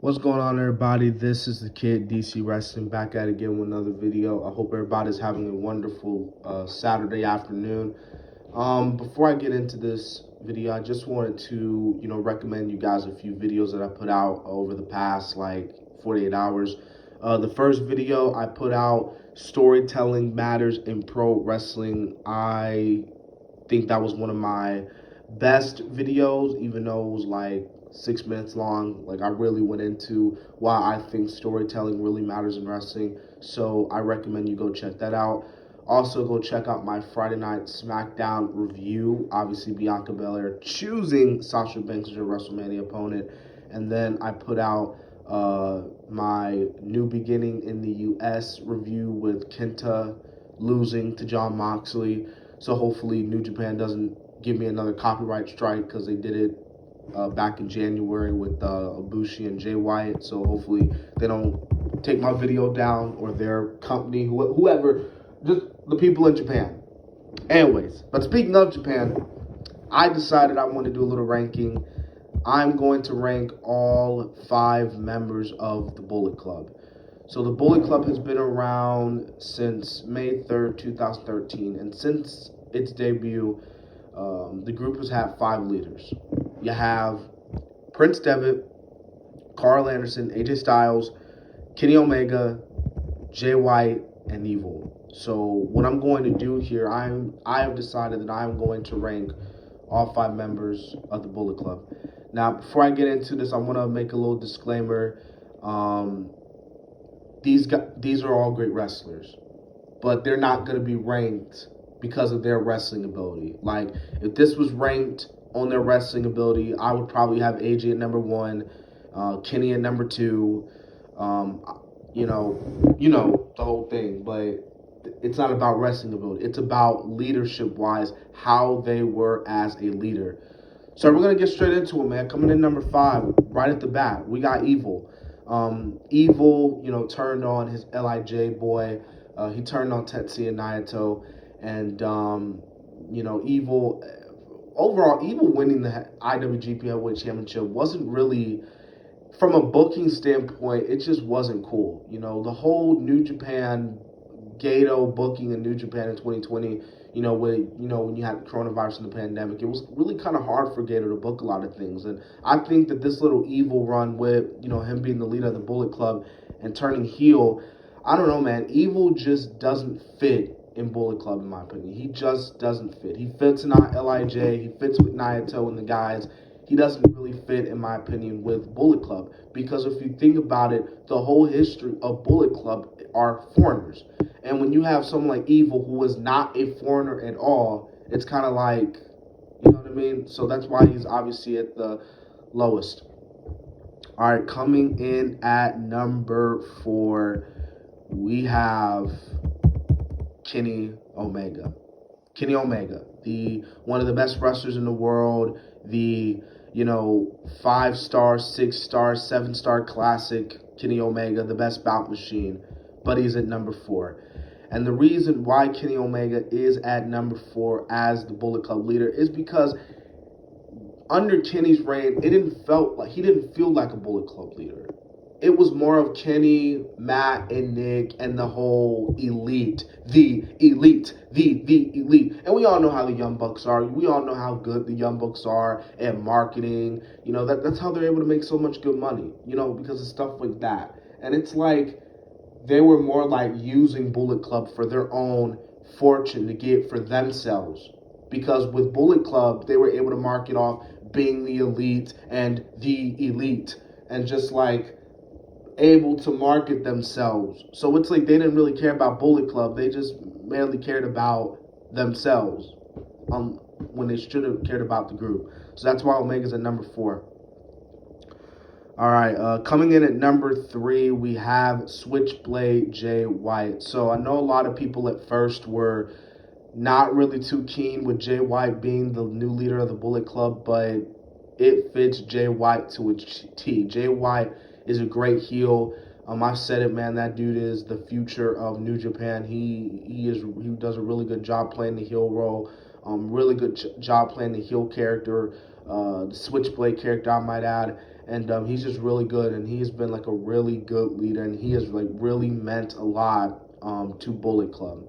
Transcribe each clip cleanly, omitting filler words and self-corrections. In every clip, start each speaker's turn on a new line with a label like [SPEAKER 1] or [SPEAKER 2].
[SPEAKER 1] What's going on, everybody? This is the Kid DC Wrestling back at it again with another video. I hope everybody's having a wonderful Saturday afternoon. Before I get into this video, I just wanted to, recommend you guys a few videos that I put out over the past 48 hours. The first video I put out, Storytelling Matters in Pro Wrestling. I think that was one of my best videos, even though it was 6 minutes long. I really went into why I think storytelling really matters in wrestling. So I recommend you go check that out. Also, go check out my Friday Night SmackDown review. Obviously, Bianca Belair choosing Sasha Banks as her WrestleMania opponent. And then I put out my New Beginning in the US review with Kenta losing to Jon Moxley. So hopefully New Japan doesn't give me another copyright strike, because they did it back in January with Ibushi and Jay White. So hopefully they don't take my video down, or their company, whoever, just the people in Japan. Anyways, but speaking of Japan, I decided I want to do a little ranking. I'm going to rank all 5 members of the Bullet Club. So the Bullet Club has been around since May 3rd, 2013, and since its debut, the group has had 5 leaders. You have Prince Devitt, Carl Anderson, AJ Styles, Kenny Omega, Jay White, and Evil. So what I'm going to do here, I have decided that I'm going to rank all 5 members of the Bullet Club. Now, before I get into this, I want to make a little disclaimer. These are all great wrestlers, but they're not going to be ranked because of their wrestling ability. If this was ranked on their wrestling ability, I would probably have AJ at number 1, Kenny at number 2, the whole thing. But it's not about wrestling ability. It's about leadership-wise, how they were as a leader. So we're going to get straight into it, man. Coming in number 5, right at the bat, we got Evil. Evil, turned on his LIJ boy. He turned on Tetsuya Naito. And, Evil winning the IWGP Heavyweight Championship wasn't really, from a booking standpoint, it just wasn't cool. The whole New Japan, Gato booking in New Japan in 2020, when you had coronavirus and the pandemic, it was really kind of hard for Gato to book a lot of things. And I think that this little Evil run with, him being the leader of the Bullet Club and turning heel, I don't know, man. Evil just doesn't fit in Bullet Club, in my opinion. He just doesn't fit. He fits in our LIJ. He fits with Naito and the guys. He doesn't really fit, in my opinion, with Bullet Club. Because if you think about it, the whole history of Bullet Club are foreigners. And when you have someone like Evil, who is not a foreigner at all, it's kind of like, you know what I mean? So that's why he's obviously at the lowest. All right, coming in at number 4, we have Kenny Omega. Kenny Omega, one of the best wrestlers in the world, the 5-star, 6-star, 7-star classic Kenny Omega, the best bout machine, but he's at number 4. And the reason why Kenny Omega is at number 4 as the Bullet Club leader is because under Kenny's reign, he didn't feel like a Bullet Club leader. It was more of Kenny, Matt, and Nick, and the whole elite, the elite. And we all know how the Young Bucks are. We all know how good the Young Bucks are at marketing. That's how they're able to make so much good money, because of stuff like that. And it's like they were more like using Bullet Club for their own fortune to get for themselves. Because with Bullet Club, they were able to market off being the elite and the elite, and just able to market themselves. So it's like they didn't really care about Bullet Club. They just merely cared about themselves when they should have cared about the group. So that's why Omega's at number 4. All right, coming in at number 3, we have Switchblade J White. So I know a lot of people at first were not really too keen with Jay White being the new leader of the Bullet Club, but it fits Jay White to a T. Jay White is a great heel. I've said it, man. That dude is the future of New Japan. He does a really good job playing the heel role. Really good job playing the heel character. the Switchblade character, I might add. And he's just really good, and he's been like a really good leader, and he has like really meant a lot to Bullet Club.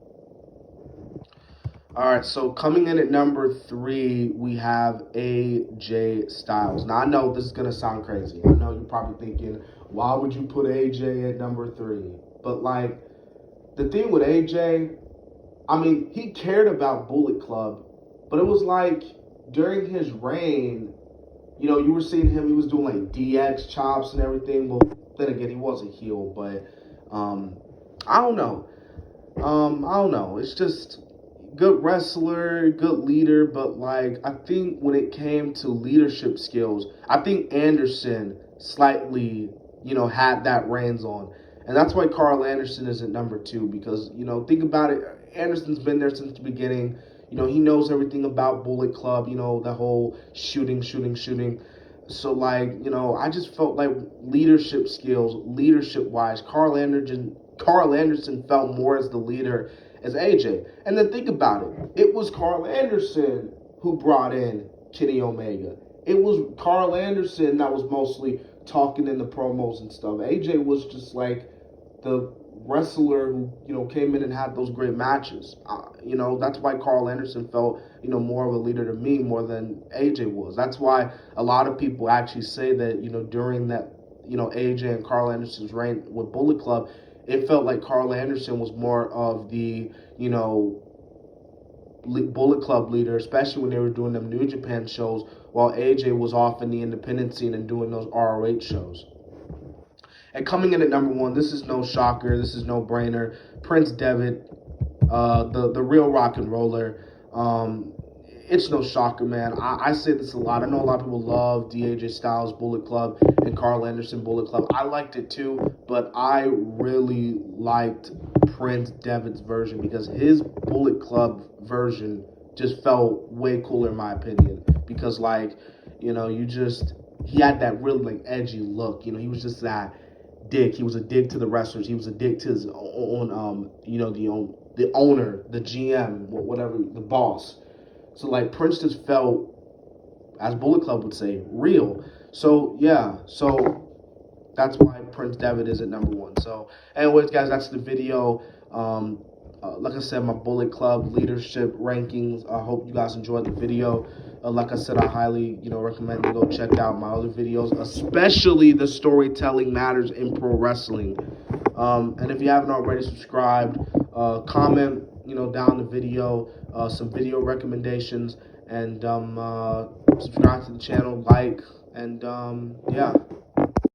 [SPEAKER 1] All right, so coming in at number 3, we have AJ Styles. Now, I know this is going to sound crazy. I know you're probably thinking, why would you put AJ at number 3? But, like, the thing with AJ, I mean, he cared about Bullet Club, but it was like during his reign, you know, you were seeing him, he was doing like DX chops and everything. Well, then again, he was a heel, but I don't know. I don't know. It's just good wrestler, good leader, but like I think when it came to leadership skills, I think Anderson slightly, you know, had that reins on. And that's why Carl Anderson is at number 2 because, you know, think about it. Anderson's been there since the beginning. You know, he knows everything about Bullet Club, you know, the whole shooting. So, like, you know, I just felt like leadership skills, leadership-wise, Carl Anderson felt more as the leader as AJ. And then think about it. It was Carl Anderson who brought in Kenny Omega. It was Carl Anderson that was mostly talking in the promos and stuff. AJ was just like the wrestler who, you know, came in and had those great matches. You know, that's why Carl Anderson felt, you know, more of a leader to me more than AJ was. That's why a lot of people actually say that, you know, during that, you know, AJ and Carl Anderson's reign with Bullet Club, it felt like Carl Anderson was more of the, you know, Bullet Club leader, especially when they were doing them New Japan shows, while AJ was off in the independent scene and doing those ROH shows. And coming in at number 1, this is no shocker, this is no brainer. Prince Devitt, the real rock and roller. It's no shocker, man. I say this a lot. I know a lot of people love AJ Styles Bullet Club and Carl Anderson Bullet Club. I liked it too, but I really liked Prince Devitt's version because his Bullet Club version just felt way cooler in my opinion. Because, like, you know, he had that really like edgy look. You know, he was just that dick. He was a dick to the wrestlers. He was a dick to his own, you know, the owner, the GM, whatever, the boss. So, like, Prince just felt, as Bullet Club would say, real. So, yeah. So, that's why Prince Devitt is at number 1. So, anyways, guys, that's the video. Like I said, my Bullet Club leadership rankings. I hope you guys enjoyed the video. Like I said, I highly, you know, recommend you go check out my other videos, especially the Storytelling Matters in Pro Wrestling. And if you haven't already subscribed, comment, you know, down the video, some video recommendations, and subscribe to the channel, like, and yeah.